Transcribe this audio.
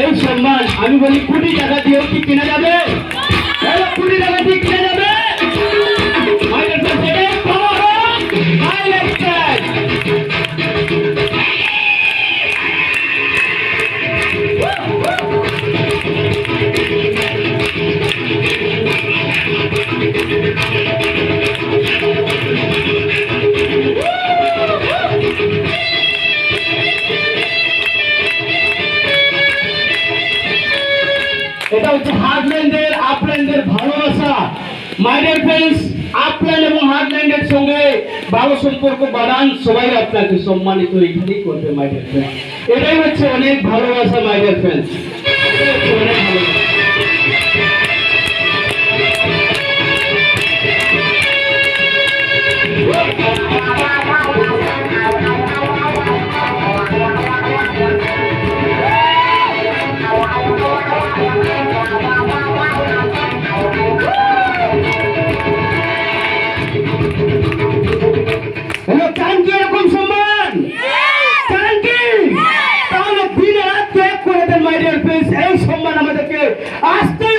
এই সম্মান আমি বলি কোটি টাকা দিয়ে কি কিনা যাবে? কোটি টাকা দিয়ে কিনা যাবে? এটা হচ্ছে হার্টল্যান্ডের আপল্যান্ডের ভালোবাসা। মাই ডিয়ার ফ্রেন্ডস, আপল্যান্ড এবং হার্টল্যান্ডের সঙ্গে ভালো সম্পর্ক বাড়ান, সবাই আপনাকে সম্মানিত এখানেই করবে মাই ডিয়ার ফ্রেন্ডস। এটাই হচ্ছে অনেক ভালোবাসা মাই ডিয়ার ফ্রেন্ডস, অনেক ভালোবাসা। এই সম্মান আমাদেরকে আসতেই